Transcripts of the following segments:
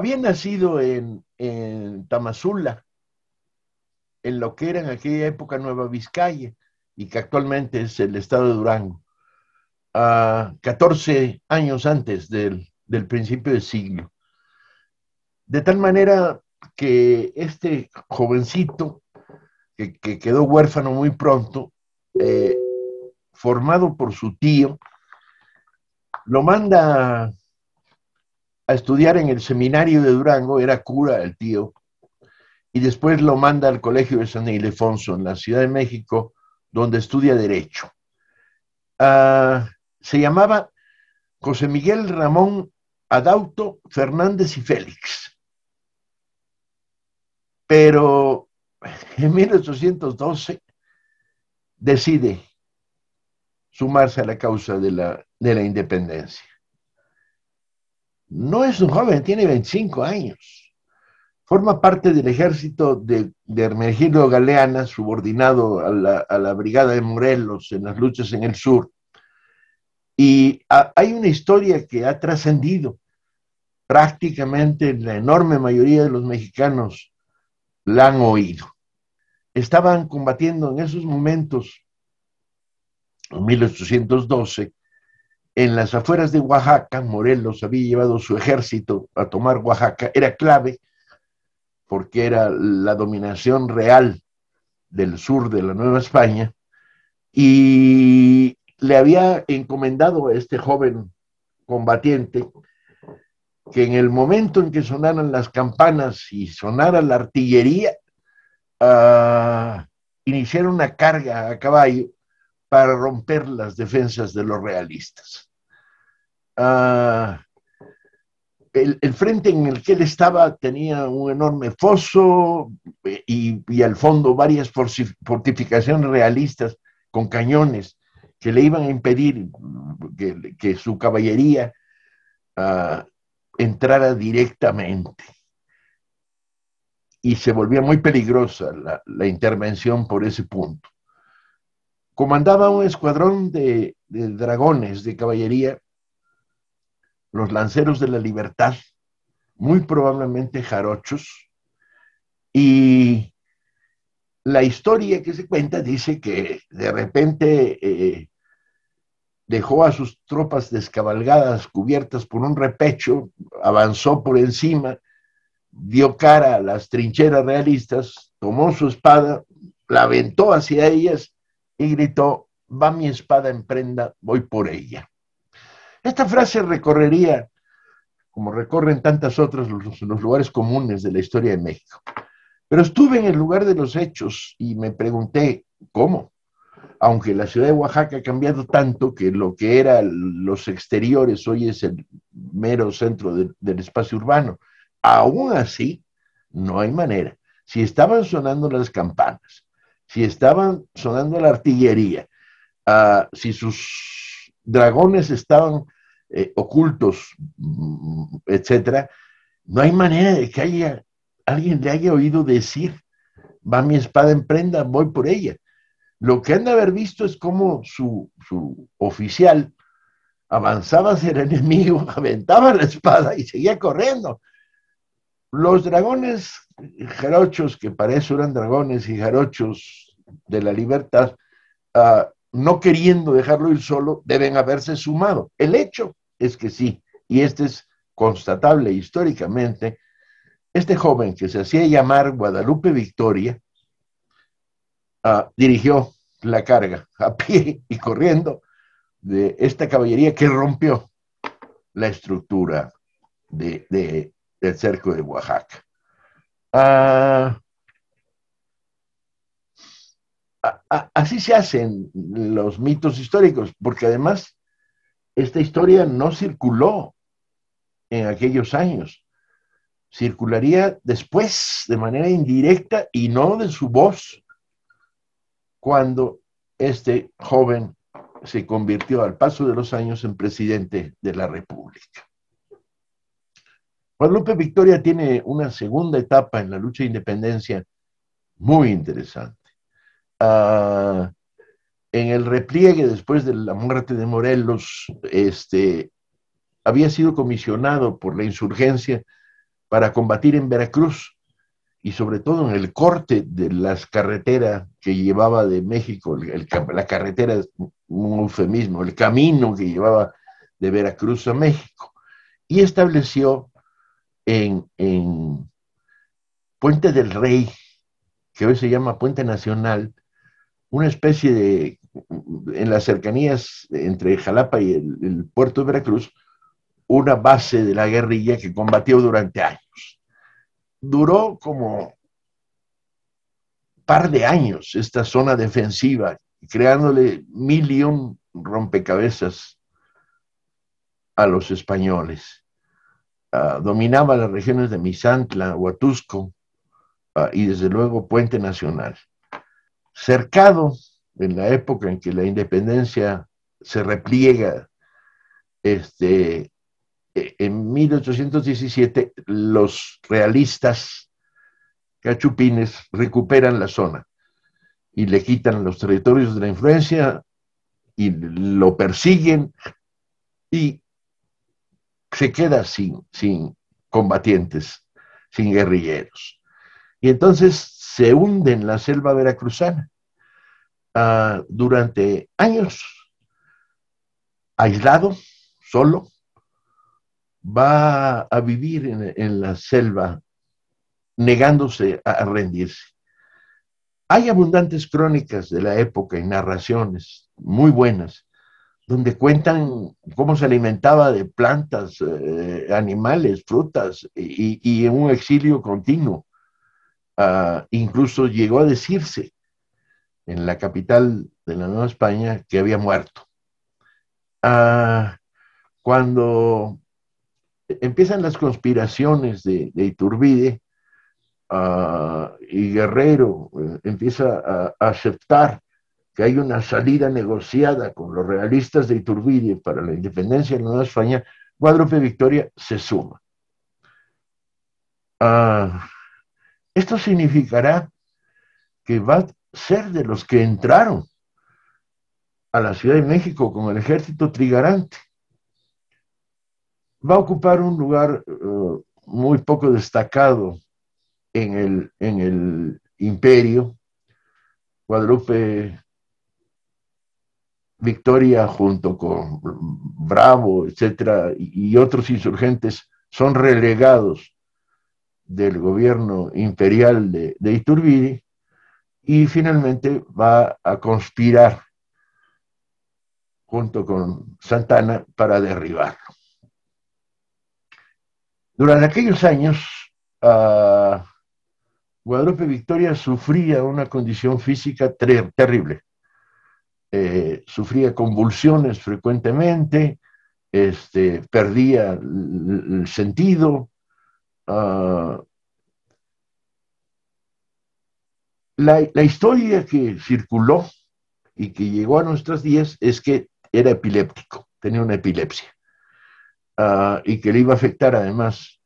Había nacido en Tamazula, en lo que era en aquella época Nueva Vizcaya, y que actualmente es el estado de Durango, a 14 años antes del principio del siglo. De tal manera que este jovencito, que quedó huérfano muy pronto, eh, formado por su tío, lo manda a estudiar en el seminario de Durango, era cura el tío, y después lo manda al colegio de San Ildefonso en la Ciudad de México, donde estudia Derecho. Se llamaba José Miguel Ramón Adauto Fernández y Félix, pero en 1812 decide sumarse a la causa de la independencia. No es un joven, tiene 25 años. Forma parte del ejército de Hermenegildo Galeana, subordinado a la brigada de Morelos en las luchas en el sur. Y hay una historia que ha trascendido prácticamente la enorme mayoría de los mexicanos la han oído. Estaban combatiendo en esos momentos, en 1812, en las afueras de Oaxaca. Morelos había llevado su ejército a tomar Oaxaca. Era clave porque era la dominación real del sur de la Nueva España, y le había encomendado a este joven combatiente que en el momento en que sonaran las campanas y sonara la artillería, iniciara una carga a caballo para romper las defensas de los realistas. El frente en el que él estaba tenía un enorme foso, y al fondo varias fortificaciones realistas con cañones que le iban a impedir que su caballería entrara directamente. Y se volvía muy peligrosa la intervención por ese punto. Comandaba un escuadrón de dragones de caballería, los lanceros de la libertad, muy probablemente jarochos, y la historia que se cuenta dice que de repente dejó a sus tropas descabalgadas cubiertas por un repecho, avanzó por encima, dio cara a las trincheras realistas, tomó su espada, la aventó hacia ellas y gritó: va mi espada en prenda, voy por ella. Esta frase recorrería, como recorren tantas otras, los lugares comunes de la historia de México. Pero estuve en el lugar de los hechos y me pregunté cómo, aunque la ciudad de Oaxaca ha cambiado tanto que lo que eran los exteriores hoy es el mero centro del espacio urbano. Aún así, no hay manera. Si estaban sonando las campanas, si estaban sonando la artillería, si sus dragones estaban ocultos, etcétera, no hay manera de que alguien le haya oído decir: va mi espada en prenda, voy por ella. Lo que han de haber visto es cómo su oficial avanzaba hacia el enemigo, aventaba la espada y seguía corriendo. Los dragones jarochos, que para eso eran dragones y jarochos de la libertad, no queriendo dejarlo ir solo, deben haberse sumado. El hecho es que sí, y este es constatable históricamente. Este joven, que se hacía llamar Guadalupe Victoria, dirigió la carga a pie y corriendo de esta caballería que rompió la estructura del cerco de Oaxaca. Así se hacen los mitos históricos, porque además esta historia no circuló en aquellos años, circularía después de manera indirecta y no de su voz, cuando este joven se convirtió al paso de los años en presidente de la República. Guadalupe Victoria tiene una segunda etapa en la lucha de independencia muy interesante. En el repliegue después de la muerte de Morelos, había sido comisionado por la insurgencia para combatir en Veracruz y sobre todo en el corte de las carreteras que llevaba de México, la carretera es un eufemismo, el camino que llevaba de Veracruz a México, y estableció en Puente del Rey, que hoy se llama Puente Nacional, una especie de, en las cercanías entre Jalapa y el puerto de Veracruz, una base de la guerrilla que combatió durante años. Duró como par de años esta zona defensiva, creándole 1.000.000 rompecabezas a los españoles. Dominaba las regiones de Misantla, Huatusco y desde luego Puente Nacional. Cercado en la época en que la independencia se repliega, en 1817 los realistas cachupines recuperan la zona y le quitan los territorios de la influencia y lo persiguen y se queda sin combatientes, sin guerrilleros. Y entonces se hunde en la selva veracruzana durante años, aislado, solo, va a vivir en la selva negándose a rendirse. Hay abundantes crónicas de la época y narraciones muy buenas, donde cuentan cómo se alimentaba de plantas, animales, frutas, y en un exilio continuo. Incluso llegó a decirse en la capital de la Nueva España que había muerto. Cuando empiezan las conspiraciones de Iturbide, y Guerrero empieza a aceptar que hay una salida negociada con los realistas de Iturbide para la independencia de la Nueva España, Guadalupe Victoria se suma. Esto significará que va a ser de los que entraron a la Ciudad de México con el ejército trigarante. Va a ocupar un lugar muy poco destacado en el imperio. Guadalupe Victoria, junto con Bravo, etcétera, y otros insurgentes, son relegados del gobierno imperial de Iturbide, y finalmente va a conspirar junto con Santana para derribarlo. Durante aquellos años, Guadalupe Victoria sufría una condición física terrible. Sufría convulsiones frecuentemente, perdía el sentido. La historia que circuló y que llegó a nuestros días es que era epiléptico, tenía una epilepsia, y que le iba a afectar además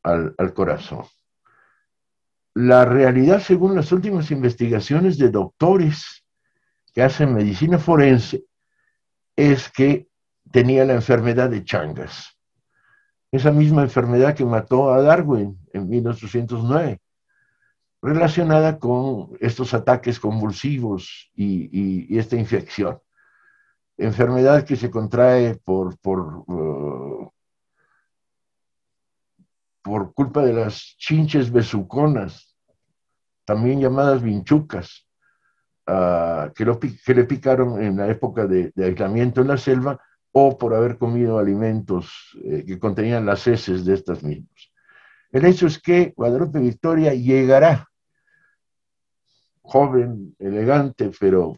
al corazón. La realidad, según las últimas investigaciones de doctores que hacen medicina forense, es que tenía la enfermedad de Chagas, esa misma enfermedad que mató a Darwin en 1809, relacionada con estos ataques convulsivos y esta infección. Enfermedad que se contrae por culpa de las chinches besuconas, también llamadas vinchucas, que le picaron en la época de aislamiento en la selva, o por haber comido alimentos que contenían las heces de estas mismas. El hecho es que Guadalupe Victoria llegará, joven, elegante, pero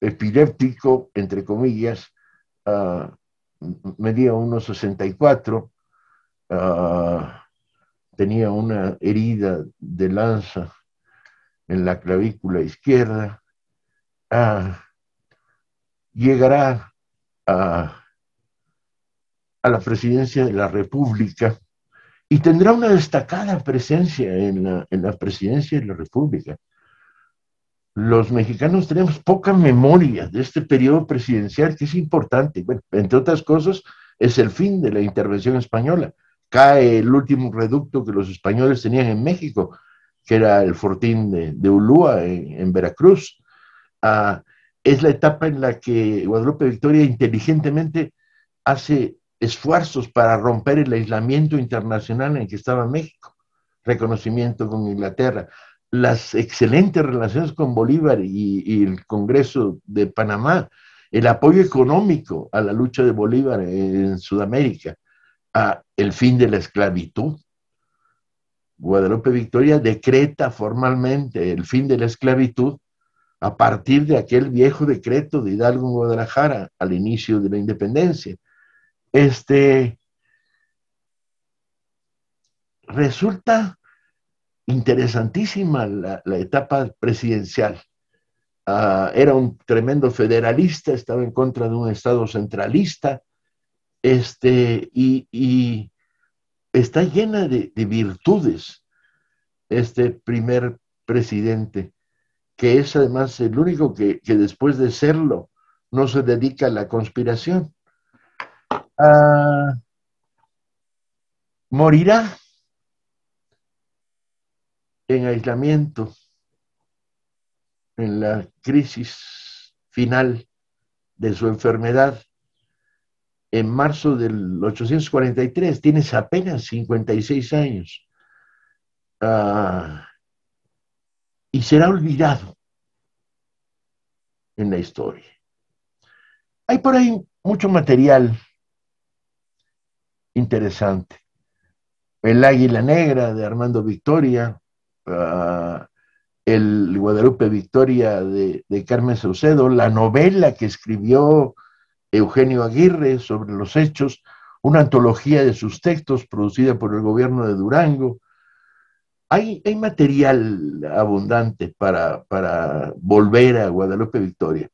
epiléptico, entre comillas, medía unos 64, tenía una herida de lanza en la clavícula izquierda. Llegará a la presidencia de la República y tendrá una destacada presencia en la presidencia de la República. Los mexicanos tenemos poca memoria de este periodo presidencial, que es importante. Bueno, entre otras cosas, es el fin de la intervención española, cae el último reducto que los españoles tenían en México, que era el fortín de Ulúa en Veracruz. Uh, es la etapa en la que Guadalupe Victoria inteligentemente hace esfuerzos para romper el aislamiento internacional en que estaba México, reconocimiento con Inglaterra, las excelentes relaciones con Bolívar y el Congreso de Panamá, el apoyo económico a la lucha de Bolívar en Sudamérica, a el fin de la esclavitud. Guadalupe Victoria decreta formalmente el fin de la esclavitud a partir de aquel viejo decreto de Hidalgo en Guadalajara al inicio de la independencia. Resulta interesantísima la etapa presidencial. Era un tremendo federalista, estaba en contra de un Estado centralista, y está llena de virtudes este primer presidente, que es además el único que después de serlo no se dedica a la conspiración. Morirá en aislamiento en la crisis final de su enfermedad en marzo del 843, tienes apenas 56 años, y será olvidado en la historia. Hay por ahí mucho material interesante. El Águila Negra de Armando Victoria, el Guadalupe Victoria de Carmen Saucedo, la novela que escribió Eugenio Aguirre sobre los hechos, una antología de sus textos producida por el gobierno de Durango. Hay material abundante para volver a Guadalupe Victoria,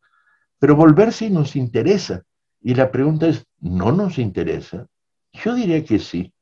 pero volver sí nos interesa. Y la pregunta es, ¿no nos interesa? Yo diría que sí.